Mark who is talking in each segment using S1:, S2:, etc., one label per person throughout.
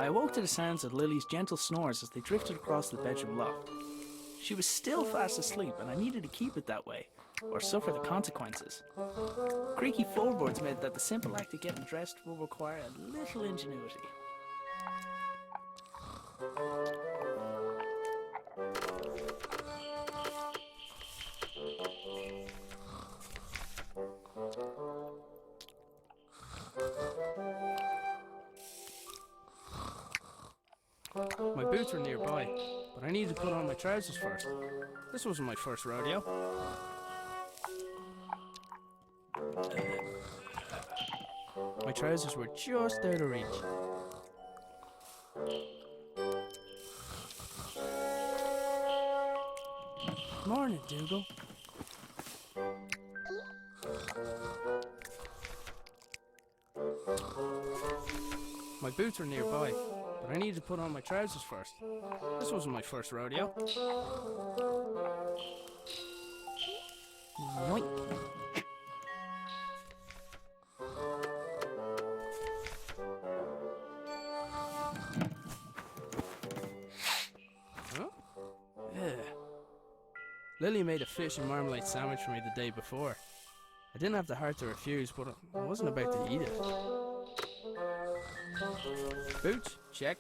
S1: awoke to the sounds of Lily's gentle snores as they drifted across the bedroom loft. She was still fast asleep, and I needed to keep it that way, or suffer the consequences. Creaky floorboards meant that the simple act of getting dressed will require a little ingenuity. My boots were nearby, but I needed to put on my trousers first. This wasn't my first rodeo. My trousers were just out of reach. Morning, Dougal. My boots were nearby, but I needed to put on my trousers first. This wasn't my first rodeo. Yoink. Huh? Yeah. Lily made a fish and marmalade sandwich for me the day before. I didn't have the heart to refuse, but I wasn't about to eat it. Boots? Check.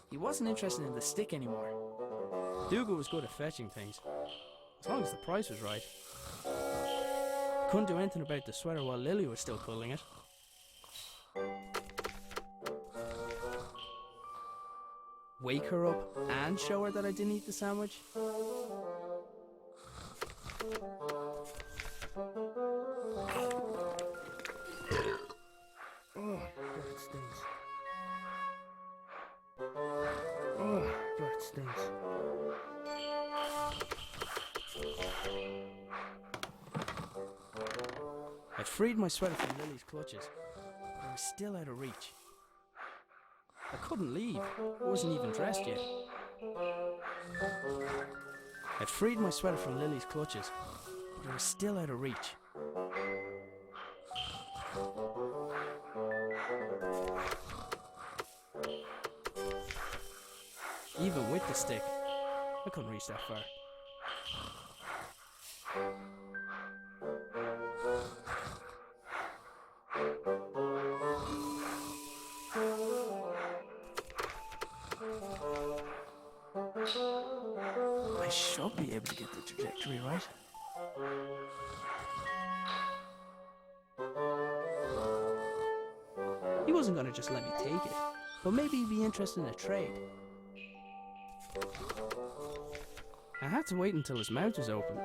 S1: He wasn't interested in the stick anymore. Dougal was good at fetching things, as long as the price was right. Couldn't do anything about the sweater while Lily was still pulling it. Wake her up and show her that I didn't eat the sandwich? Oh, that stinks. Oh, that stinks. I'd freed my sweater from Lily's clutches, but I was still out of reach. I couldn't leave. I wasn't even dressed yet. I'd freed my sweater from Lily's clutches, but I was still out of reach. Even with the stick, I couldn't reach that far. I should be able to get the trajectory right. He wasn't going to just let me take it, but maybe he'd be interested in a trade. I had to wait until his mouth was open.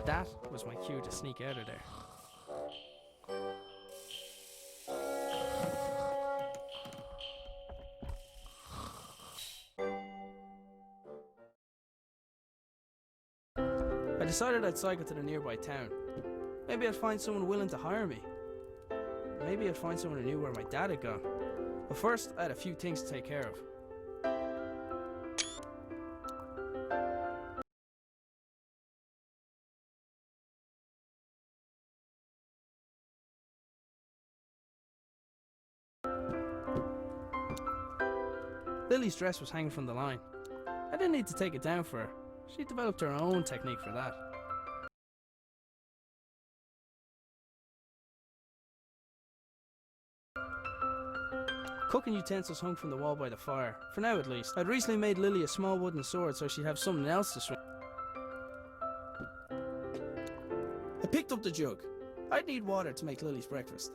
S1: That was my cue to sneak out of there. I decided I'd cycle to the nearby town. Maybe I'd find someone willing to hire me. Maybe I'd find someone who knew where my dad had gone. But first, I had a few things to take care of. Lily's dress was hanging from the line. I didn't need to take it down for her. She developed her own technique for that. Cooking utensils hung from the wall by the fire, for now at least. I'd recently made Lily a small wooden sword so she'd have something else to swing. I picked up the jug. I'd need water to make Lily's breakfast.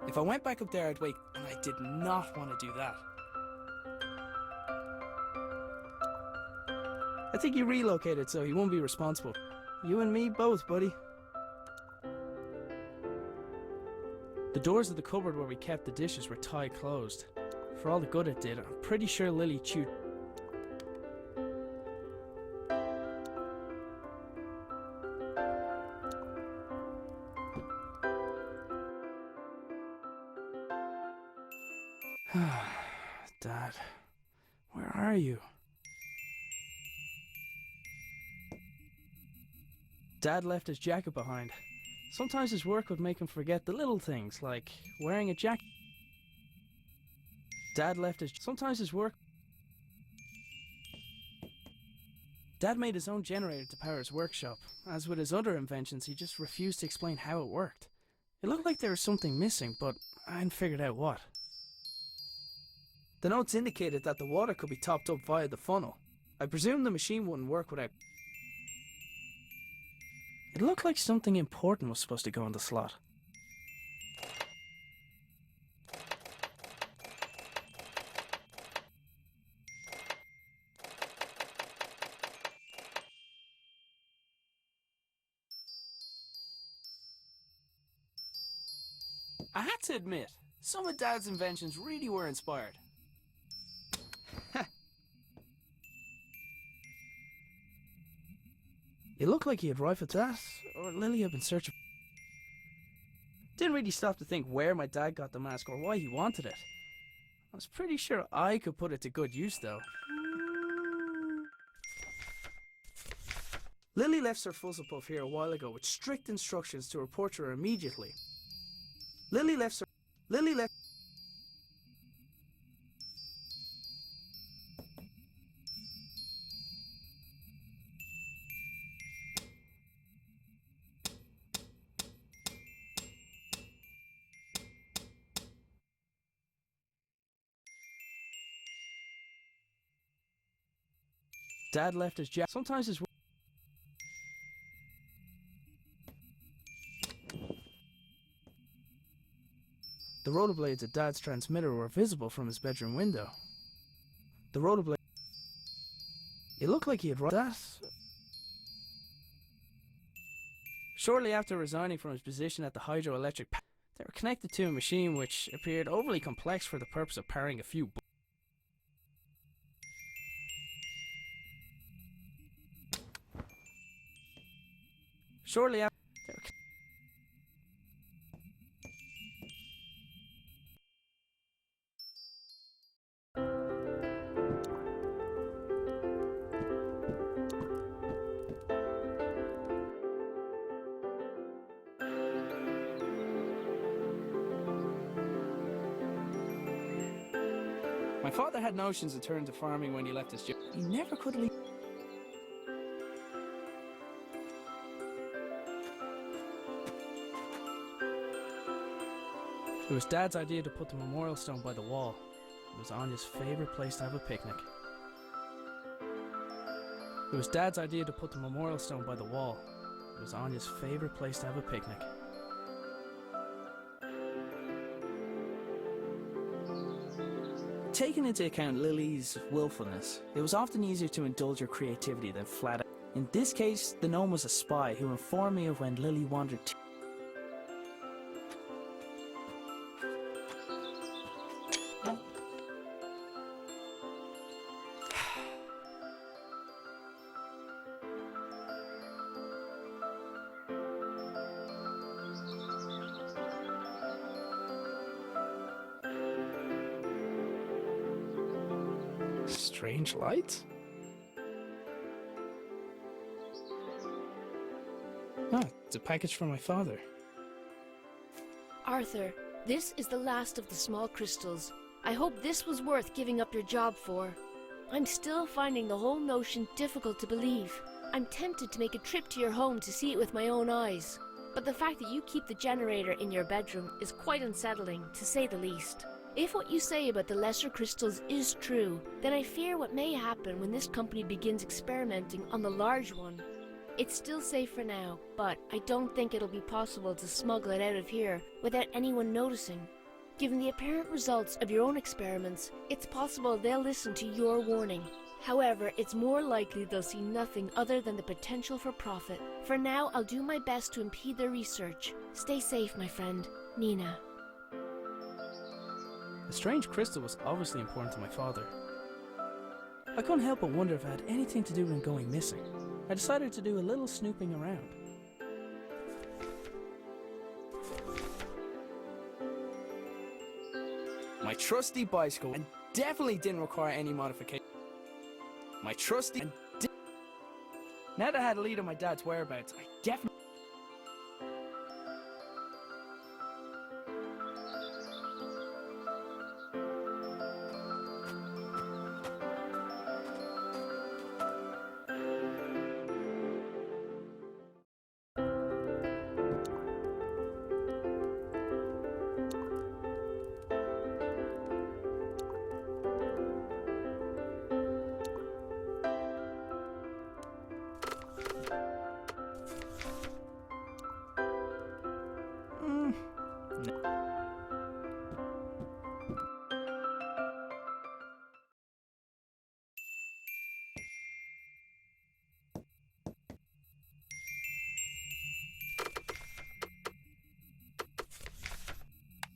S1: If I went back up there, I'd wake, and I did not want to do that. I think he relocated, so he won't be responsible. You and me both, buddy. The doors of the cupboard where we kept the dishes were tied closed. For all the good it did, I'm pretty sure Lily chewed. Dad, where are you? Dad left his jacket behind. Sometimes his work would make him forget the little things, like wearing a jacket. Sometimes his work... Dad made his own generator to power his workshop. As with his other inventions, he just refused to explain how it worked. It looked like there was something missing, but I hadn't figured out what. The notes indicated that the water could be topped up via the funnel. I presumed the machine wouldn't work without... It looked like something important was supposed to go in the slot. I had to admit, some of Dad's inventions really were inspired. It looked like he had rifled that, or Lily had been searching. Didn't really stop to think where my dad got the mask or why he wanted it. I was pretty sure I could put it to good use though. Lily left Sir Fuzzlepuff here a while ago with strict instructions to report to her immediately. Lily left... Dad left his jacket. Sometimes his... The rollerblades at Dad's transmitter were visible from his bedroom window. The rollerblade... It looked like he had that. Shortly after resigning from his position at the hydroelectric power, they were connected to a machine which appeared overly complex for the purpose of powering a few... Shortly after... My father had notions to turn to farming when he left his job. He never could leave. It was Dad's idea to put the memorial stone by the wall. It was Anya's favourite place to have a picnic. It was Dad's idea to put the memorial stone by the wall. It was Anya's favourite place to have a picnic. Taking into account Lily's willfulness, it was often easier to indulge her creativity than flat out. In this case, the gnome was a spy who informed me of when Lily wandered to... Strange lights? Ah, it's a package from my father.
S2: Arthur, this is the last of the small crystals. I hope this was worth giving up your job for. I'm still finding the whole notion difficult to believe. I'm tempted to make a trip to your home to see it with my own eyes. But the fact that you keep the generator in your bedroom is quite unsettling, to say the least. If what you say about the lesser crystals is true, then I fear what may happen when this company begins experimenting on the large one. It's still safe for now, but I don't think it'll be possible to smuggle it out of here without anyone noticing. Given the apparent results of your own experiments, it's possible they'll listen to your warning. However, it's more likely they'll see nothing other than the potential for profit. For now, I'll do my best to impede their research. Stay safe, my friend, Nina.
S1: The strange crystal was obviously important to my father. I couldn't help but wonder if it had anything to do with him going missing. I decided to do a little snooping around. My trusty bicycle, and definitely didn't require any modification. My trusty... Now that I had a lead on my dad's whereabouts, I definitely...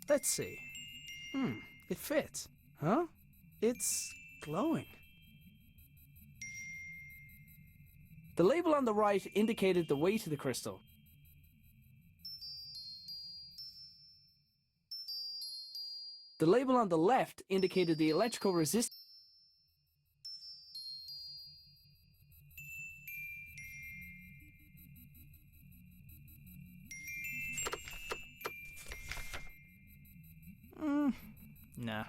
S1: Let's see. It fits. Huh? It's glowing. The label on the right indicated the weight of the crystal. The label on the left indicated the electrical resistance. Nah.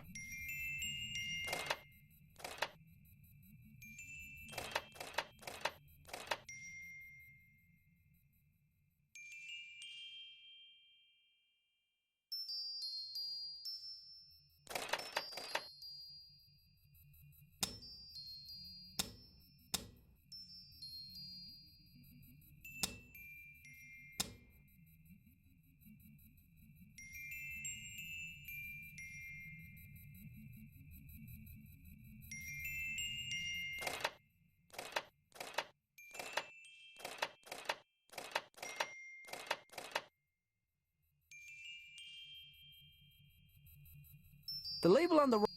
S1: The label on the right.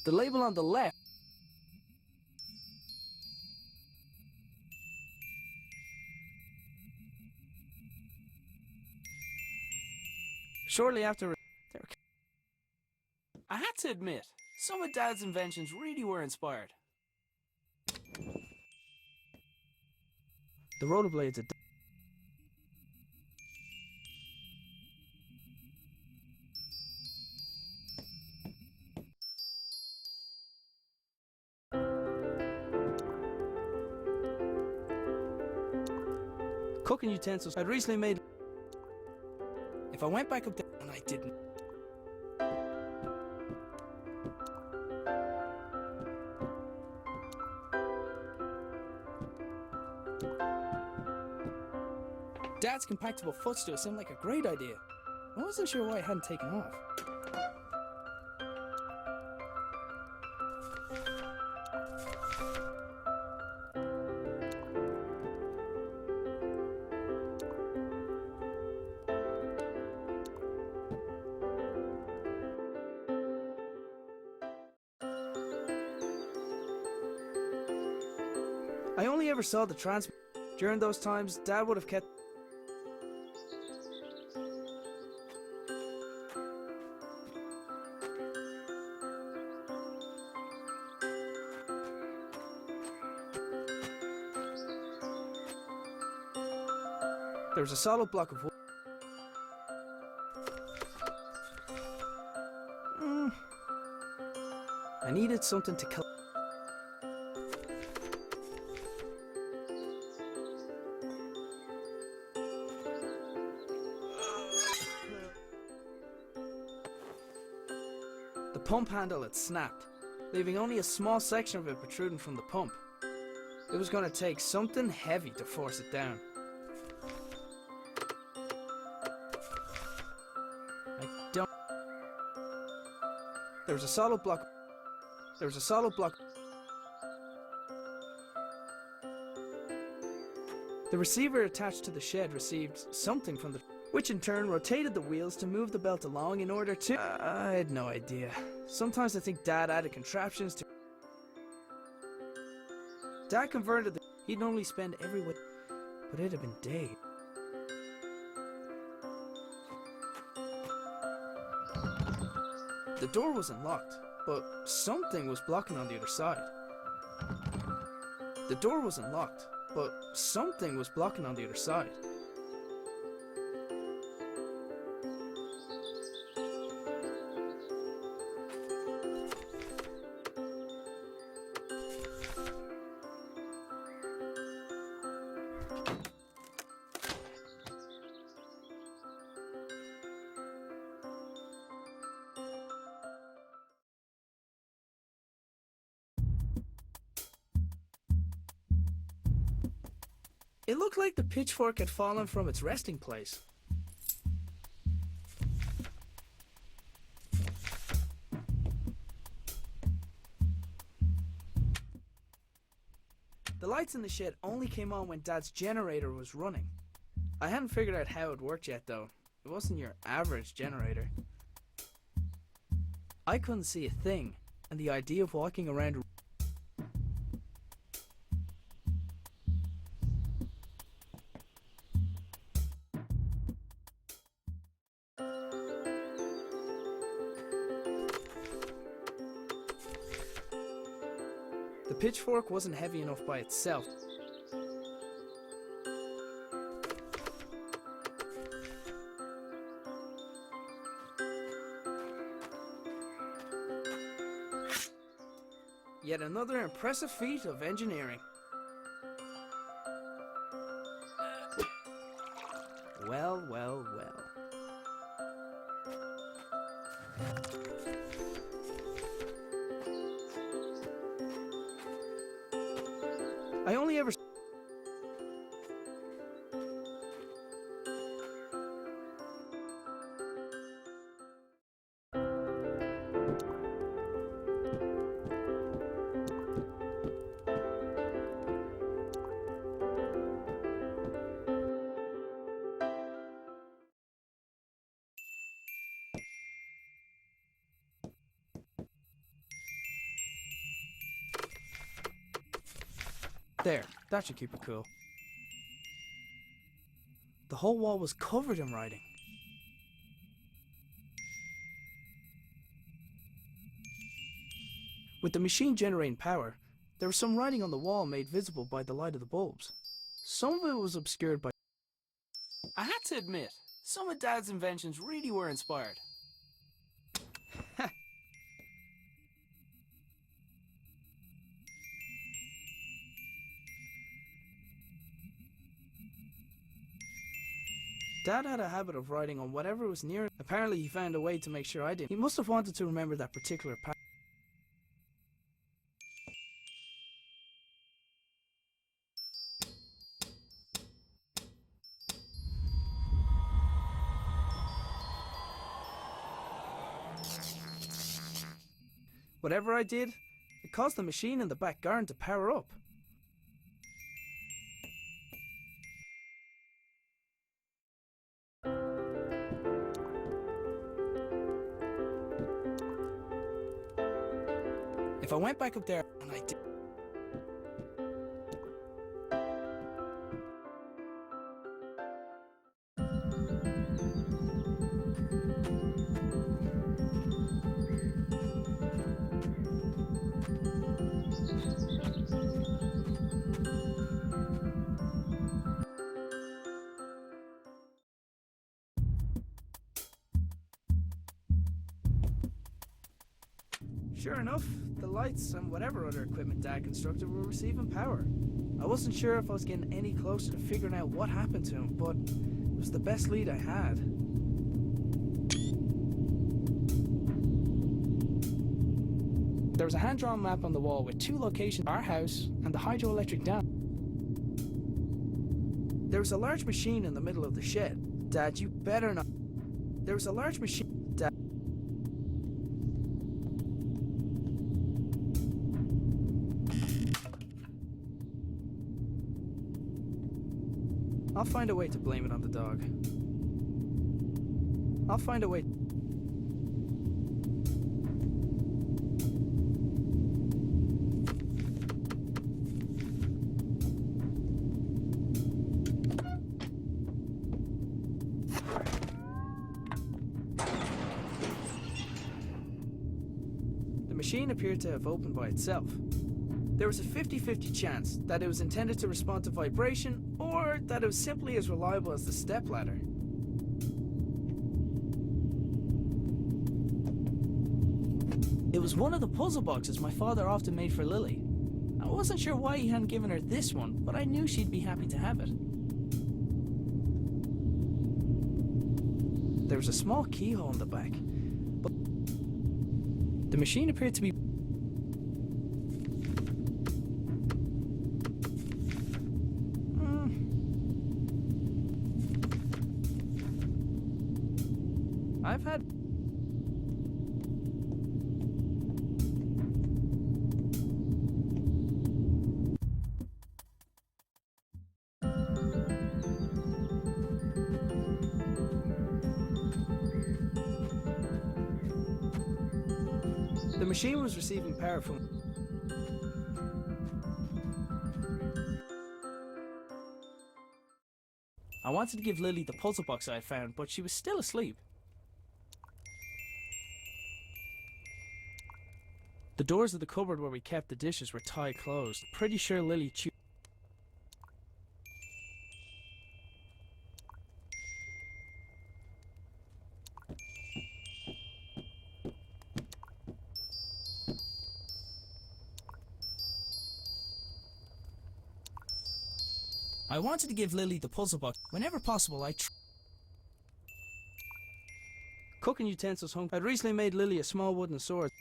S1: The label on the left. Shortly after, I had to admit, some of Dad's inventions really were inspired. The rollerblades are... Cooking utensils I'd recently made. If I went back up there and I didn't. Dad's compactable footstool seemed like a great idea. I wasn't sure why it hadn't taken off. I only ever saw the transmitter. During those times, Dad would have kept... There was a solid block of wood. I needed something to kill. The pump handle had snapped, leaving only a small section of it protruding from the pump. It was going to take something heavy to force it down. There was a solid block. There was a solid block. The receiver attached to the shed received something from the... which in turn rotated the wheels to move the belt along in order to... I had no idea. Sometimes I think Dad added contraptions to... Dad converted the... He'd normally spend every week, but it'd have been days. The door wasn't locked, but something was blocking on the other side. The door wasn't locked, but something was blocking on the other side. It looked like the pitchfork had fallen from its resting place. The lights in the shed only came on when Dad's generator was running. I hadn't figured out how it worked yet though. It wasn't your average generator. I couldn't see a thing, and the idea of walking around... The pitchfork wasn't heavy enough by itself. Yet another impressive feat of engineering. Well, well, well. I only ever... There, that should keep it cool. The whole wall was covered in writing. With the machine generating power, there was some writing on the wall made visible by the light of the bulbs. Some of it was obscured by... I had to admit, some of Dad's inventions really were inspired. Dad had a habit of writing on whatever was near. Apparently he found a way to make sure I didn't. He must have wanted to remember that particular pattern. Whatever I did, it caused the machine in the back garden to power up. If I went back up there and I did... Sure enough, the lights and whatever other equipment Dad constructed were receiving power. I wasn't sure if I was getting any closer to figuring out what happened to him, but it was the best lead I had. There was a hand-drawn map on the wall with 2 locations, our house and the hydroelectric dam. There was a large machine in the middle of the shed. Dad, you better not... There was a large machine... Dad... I'll find a way to blame it on the dog. I'll find a way. The machine appeared to have opened by itself. There was a 50-50 chance that it was intended to respond to vibration, or that it was simply as reliable as the stepladder. It was one of the puzzle boxes my father often made for Lily. I wasn't sure why he hadn't given her this one, but I knew she'd be happy to have it. There was a small keyhole in the back, but the machine appeared to be... I've had... The machine was receiving power from... I wanted to give Lily the puzzle box I had found, but she was still asleep. The doors of the cupboard where we kept the dishes were tied closed. Pretty sure Lily chewed... I wanted to give Lily the puzzle box. Whenever possible, cooking utensils home. I'd recently made Lily a small wooden sword.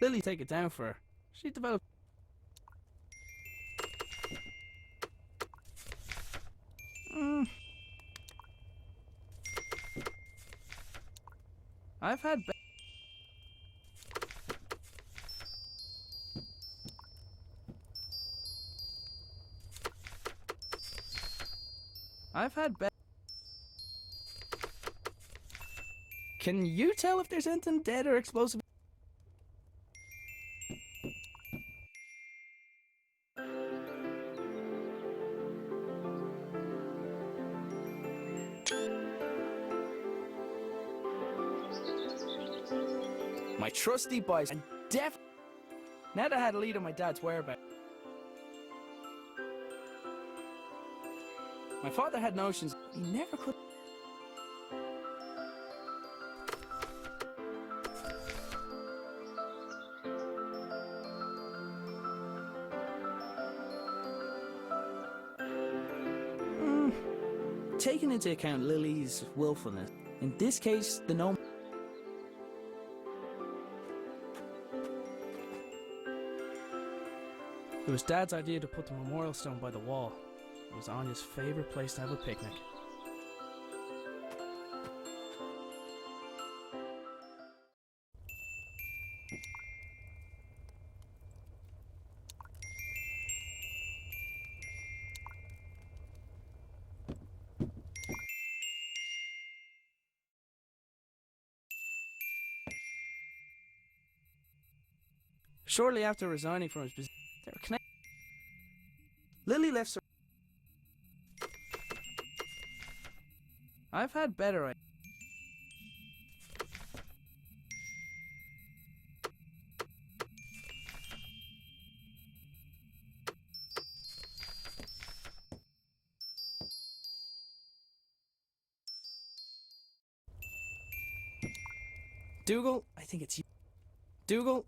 S1: Lily, take it down for her. She developed... I've had... Can you tell if there's anything dead or explosive? My trusty bicycle, and now that I had a lead on my dad's whereabouts. My father had notions he never could. Taking into account Lily's willfulness, in this case, the gnome. It was Dad's idea to put the memorial stone by the wall. It was Anya's favorite place to have a picnic. Shortly after resigning from his position, they were connected. Lily left. I've had better. Dougal, I think it's you. Dougal.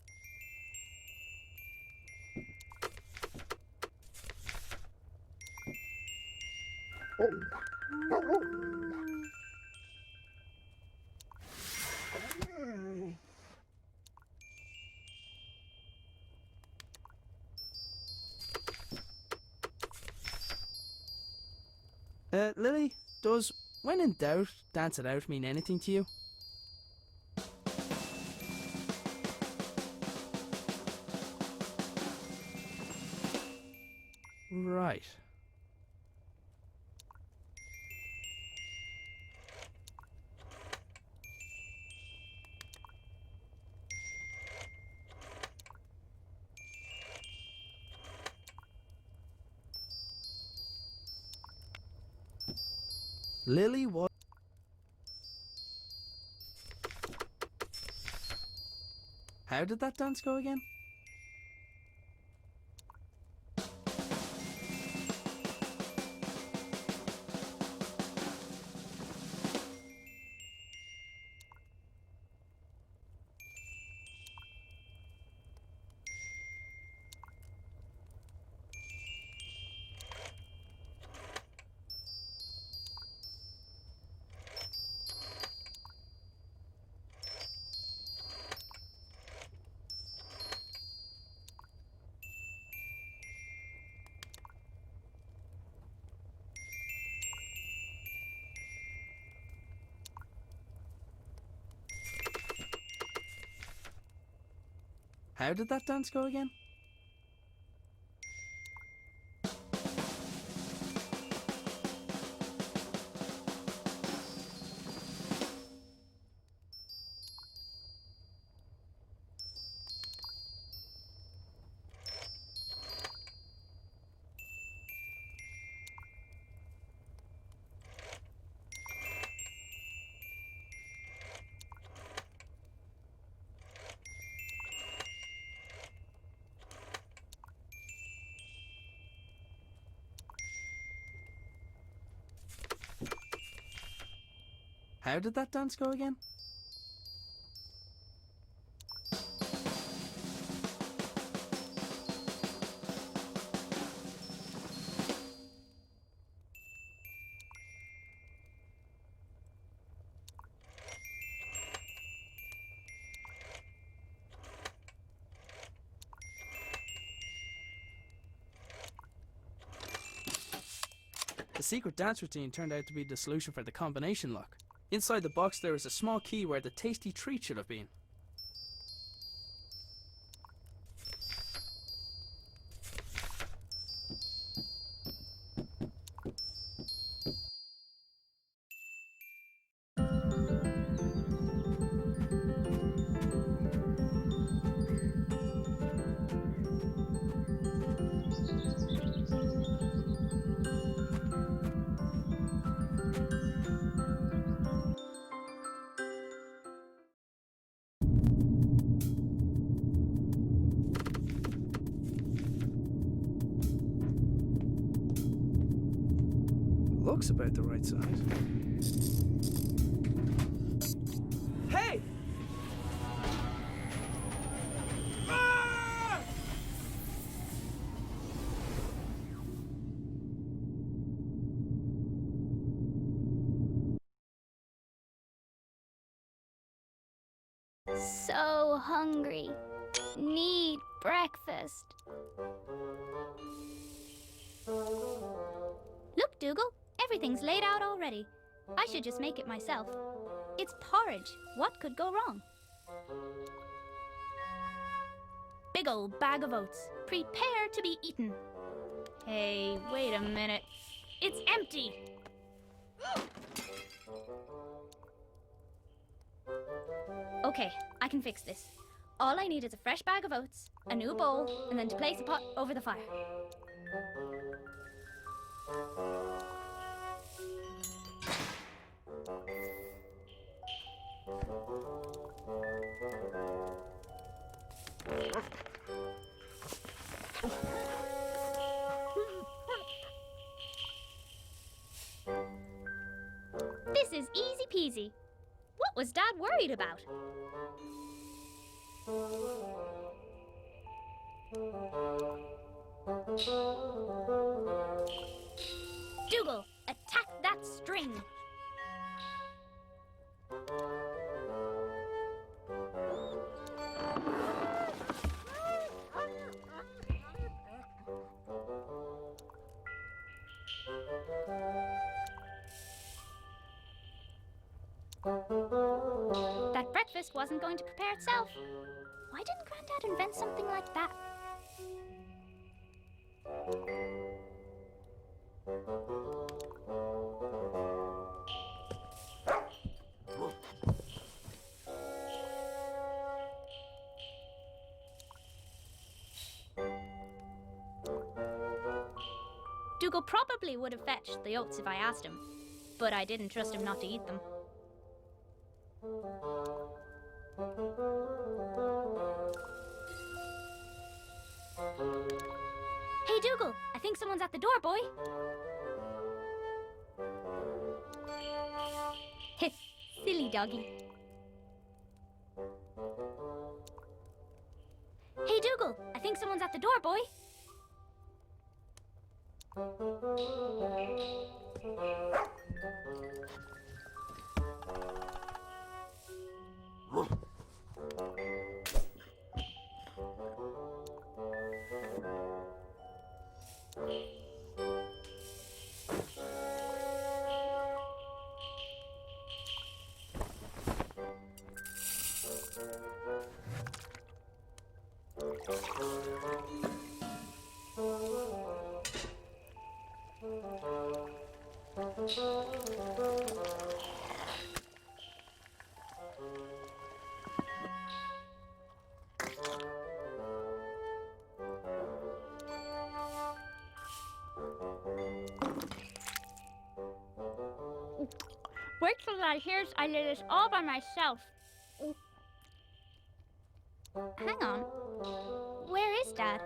S1: Lily, does when in doubt, dance it out mean anything to you? Right. Lily was... How did that dance go again? How did that dance go again? How did that dance go again? The secret dance routine turned out to be the solution for the combination lock. Inside the box there is a small key where the tasty treat should have been. Looks about the right size. Hey! Ah!
S3: So hungry. Need breakfast. Look, Dougal, everything's laid out already. I should just make it myself. It's porridge. What could go wrong? Big old bag of oats. Prepare to be eaten. Hey, wait a minute. It's empty! Okay, I can fix this. All I need is a fresh bag of oats, a new bowl, and then to place a pot over the fire. This is easy peasy. What was Dad worried about? Dougal, attack that string! That breakfast wasn't going to prepare itself. Why didn't Granddad invent something like that? Dougal probably would have fetched the oats if I asked him. but I didn't trust him not to eat them. Hey, Dougal! I think someone's at the door, boy! Silly doggy. Hey, Dougal! I think someone's at the door, boy! Wait till Dad hears I did this all by myself. Hang on. Where is Dad?